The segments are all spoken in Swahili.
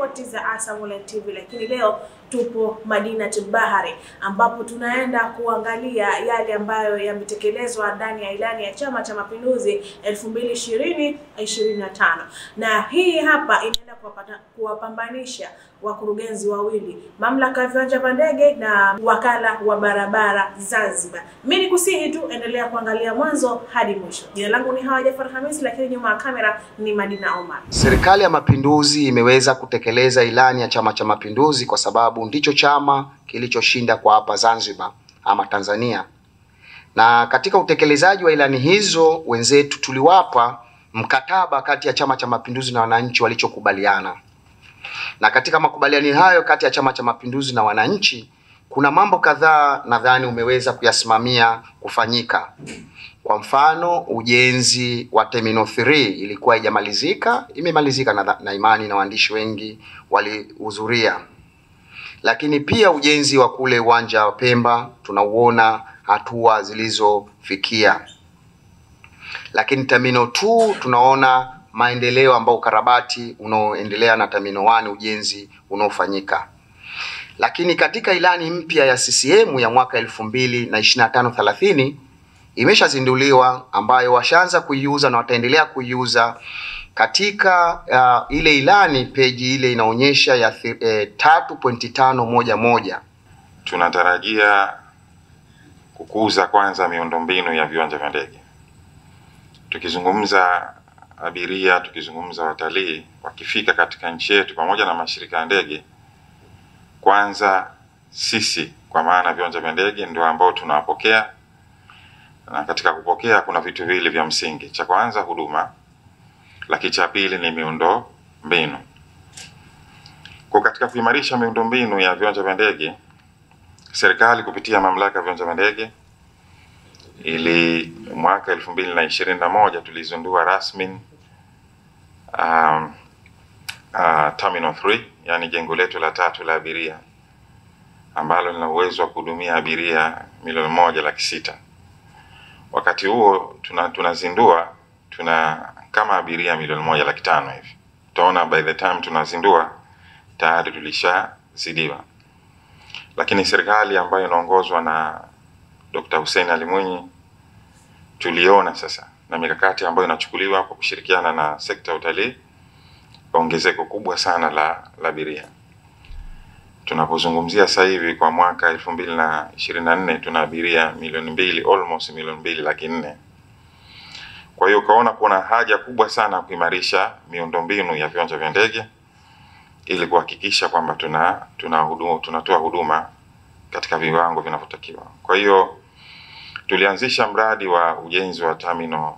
spoti za Asam Online TV, lakini leo tupo Madinatul Bahari ambapo tunaenda kuangalia yale ambayo yametekelezwa ndani ya ilani ya Chama cha Mapinduzi 2020-2025. Na hii hapa inaenda kuwapambanisha wakurugenzi wawili, mamlaka ya viwanja vya ndege na wakala wa barabara Zanzibar. Mimi nikusihi tu endelea kuangalia mwanzo hadi mwisho. Jina langu ni Hawa Jafar Hamisi, lakini nyuma ya kamera ni Madina Omar. Serikali ya Mapinduzi imeweza kutekeleza ilani ya Chama cha Mapinduzi kwa sababu ndicho chama kilichoshinda kwa hapa Zanzibar ama Tanzania. Na katika utekelezaji wa ilani hizo, wenzetu tuliwapa mkataba kati ya Chama cha Mapinduzi na wananchi walichokubaliana. Na katika makubaliano hayo kati ya Chama cha Mapinduzi na wananchi, kuna mambo kadhaa nadhani umeweza kuyasimamia kufanyika. Kwa mfano, ujenzi wa Terminal 3 ilikuwa haijamalizika, imemalizika na imani na waandishi wengi walihudhuria. Lakini pia ujenzi wa kule uwanja wa Pemba tunauona hatua zilizofikia. Lakini Terminal 2 tunaona maendeleo ambao ukarabati unaoendelea na Terminal 1 ujenzi unaofanyika. Lakini katika ilani mpya ya CCM ya mwaka 2025-30 imeshazinduliwa, ambayo washaanza kuiuza na wataendelea kuiuza. Katika ile ilani peji ile inaonyesha ya 3.511 tunatarajia kukuza kwanza miundombinu ya viwanja vya ndege. Tukizungumza abiria, tukizungumza watalii wakifika katika nchi yetu pamoja na mashirika ya ndege, kwanza sisi kwa maana viwanja vya ndege ndio ambao tunawapokea. Na katika kupokea kuna vitu vile vya msingi. Cha kwanza huduma, lakini cha pili ni miundombinu. Kwa katika kuimarisha miundombinu ya viwanja vya ndege, serikali kupitia mamlaka ya viwanja vya ndege ili mwaka 2021 tulizindua rasmi Terminal 3, yani jengo letu la 3 la abiria ambalo lina uwezo wa kuhudumia abiria 1,600,000. Wakati huo tunazindua kama abiria 1,500,000 hivi. Tutaona by the time tunazindua tayari tulishazidiwa. Lakini serikali ambayo inaongozwa na Dr. Hussein Ali Mwinyi tuliona sasa na mikakati ambayo inachukuliwa kwa kushirikiana na sekta ya utalii, ongezeko kubwa sana la abiria. Tunapozungumzia sasa hivi kwa mwaka 2024 tuna abiria 2,000,000, almost 2,200,000. Kwa hiyo kaona kuna haja kubwa sana kuimarisha miundombinu ya viwanja vya ndege ili kuhakikisha kwamba tunatoa huduma katika viwango vinavyotakiwa. Kwa hiyo tulianzisha mradi wa ujenzi wa Terminal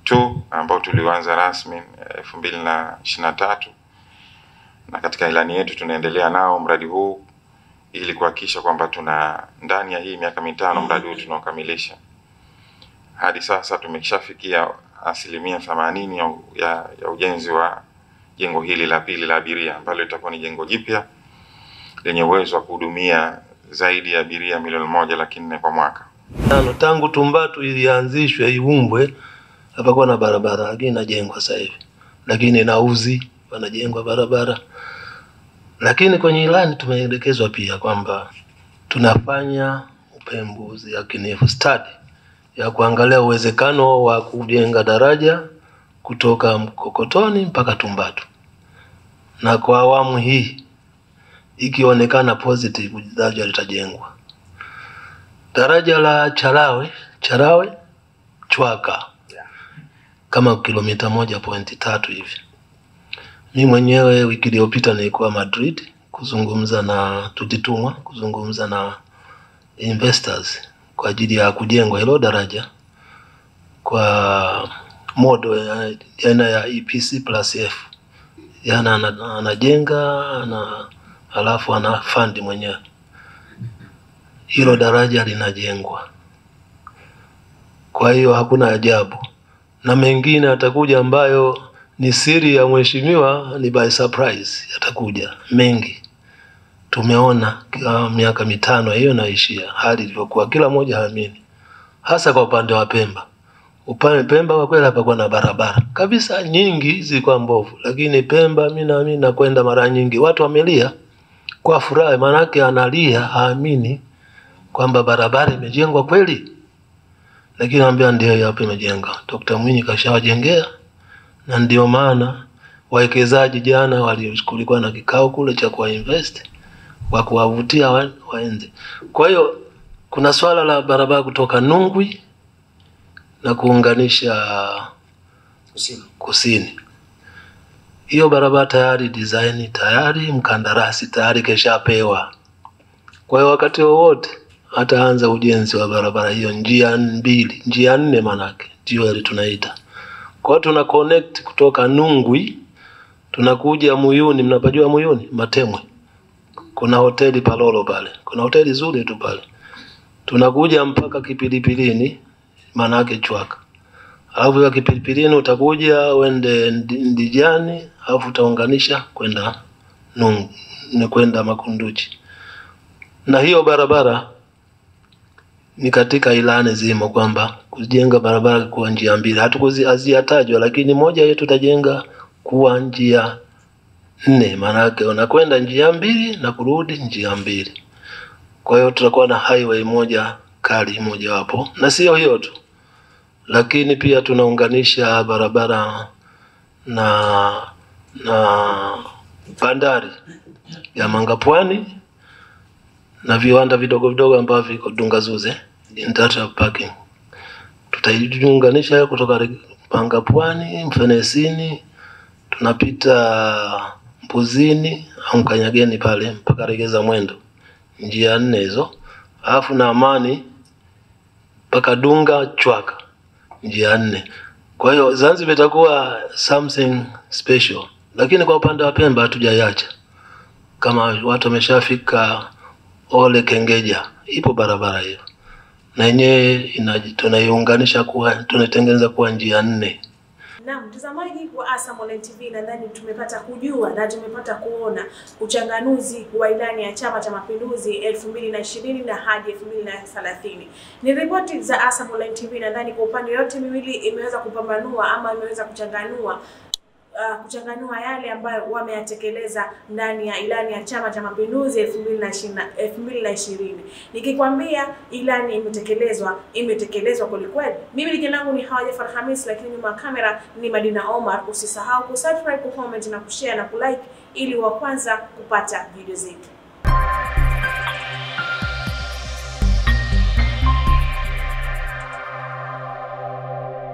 2 ambao tulianza rasmi 2023, na katika ilani yetu tunaendelea nao mradi huu ili kuhakikisha kwamba ndani ya hii miaka 5 mradi huu tunaokamilisha. Hadi sasa tumeshafikia 80% ya ujenzi wa jengo hili la pili la abiria, ambalo litakuwa ni jengo jipya lenye uwezo wa kuhudumia zaidi ya abiria 1,400,000 kwa mwaka. Tangu Tumbatu ilianzishwe iumbwe hapakuwa na barabara, lakini inajengwa sasa hivi. Lakini na Uzi wanajengwa barabara. Lakini kwenye ilani tumeelekezwa pia kwamba tunafanya upembuzi yakinifu study ya kuangalia uwezekano wa kujenga daraja kutoka Mkokotoni mpaka Tumbatu. Na kwa awamu hii ikionekana positive, daraja litajengwa. Daraja la Charawe Chwaka kama kilomita 1.3 hivi. Mimi mwenyewe wiki iliyopita nilikuwa Madrid tulitumwa kuzungumza na investors kwa ajili ya kujengwa hilo daraja kwa modo ya EPC+F. Yana anajenga halafu ana fund mwenyewe. Hilo daraja linajengwa. Kwa hiyo hakuna ajabu. Na mengine atakuja ambayo ni siri ya mheshimiwa, ni by surprise yatakuja mengi. Tumeona miaka 5 hiyo naishia hali ilivyokuwa, kila mmoja haamini. Hasa kwa upande wa Pemba. Upande Pemba kwa kweli hapakuwa na barabara kabisa, nyingi zilikuwa mbovu, lakini Pemba mimi nakwenda mara nyingi watu wamelia kwa furaha, maana yake analia haamini kwamba barabara imejengwa kweli. Lakini naambia ndio hapo imejengwa. Dr. Mwinyi kashawajengea, na ndio maana wawekezaji jana kulikuwa na kikao kule cha kuwa invest kwa kuwavutia waende. Kwa hiyo kuna swala la barabara kutoka Nungwi na kuunganisha kusini. Hiyo barabara tayari design tayari, mkandarasi tayari keshapewa. Kwa hiyo wakati wowote ataanza ujenzi wa barabara hiyo, njia 4 manake ndio tunaita. Kwa hiyo tuna connect kutoka Nungwi tunakuja Muyuni. Mnapajua Muyuni? Matemwe. Kuna hoteli Palolo pale. Kuna hoteli nzuri tu pale. Tunakuja mpaka Kipilipilini manake Chwaka. Alafu ya Kipilipilini utakuja uende Ndijani, alafu utaunganisha kwenda kwenda Makunduchi. Na hiyo barabara ni katika ilani zimo kwamba kujenga barabara kwa njia 2. Hatukuziatajwa, lakini moja yetu tutajenga kuwa njia 4, maana yake unakwenda njia 2 na kurudi njia 2. Kwa hiyo tutakuwa na highway moja kali moja wapo. Na sio hiyo tu, lakini pia tunaunganisha barabara na bandari ya Mangapwani na viwanda vidogo vidogo ambavyo viko Dungazuze industrial parking. Tutajiunganisha kutoka Mangapwani, Mfenesini, tunapita Mbuzini au Kanyageni pale mpaka Regeza Mwendo. Njia 4 hizo. Alafu na Amani mpaka Dunga Chwaka. Njia 4. Kwa hiyo Zanzibar itakuwa something special. Lakini kwa upande wa Pemba hatujaiacha. Kama watu wameshafika Ole Kengeja, ipo barabara hiyo. Na yenyewe tunaiunganisha tunatengeneza kuwa njia 4. Na mtazamaji wa Asam Online TV, nadhani tumepata kujua na tumepata kuona uchanganuzi wa ilani ya Chama cha Mapinduzi 2020 na hadi 2030. Ni ripoti za Asam Online TV, nadhani kwa upande yote miwili imeweza kupambanua ama imeweza kuchanganua yale ambayo wameyatekeleza ndani ya ilani ya Chama cha Mapinduzi 2020. Nikikwambia ilani imetekelezwa kweli. Mimi jina langu ni Hawa Jafar Hamis, lakini nyuma kamera ni Madina Omar. Usisahau kusubscribe, kucomment na kushare na kulike ili wa kwanza kupata video zetu.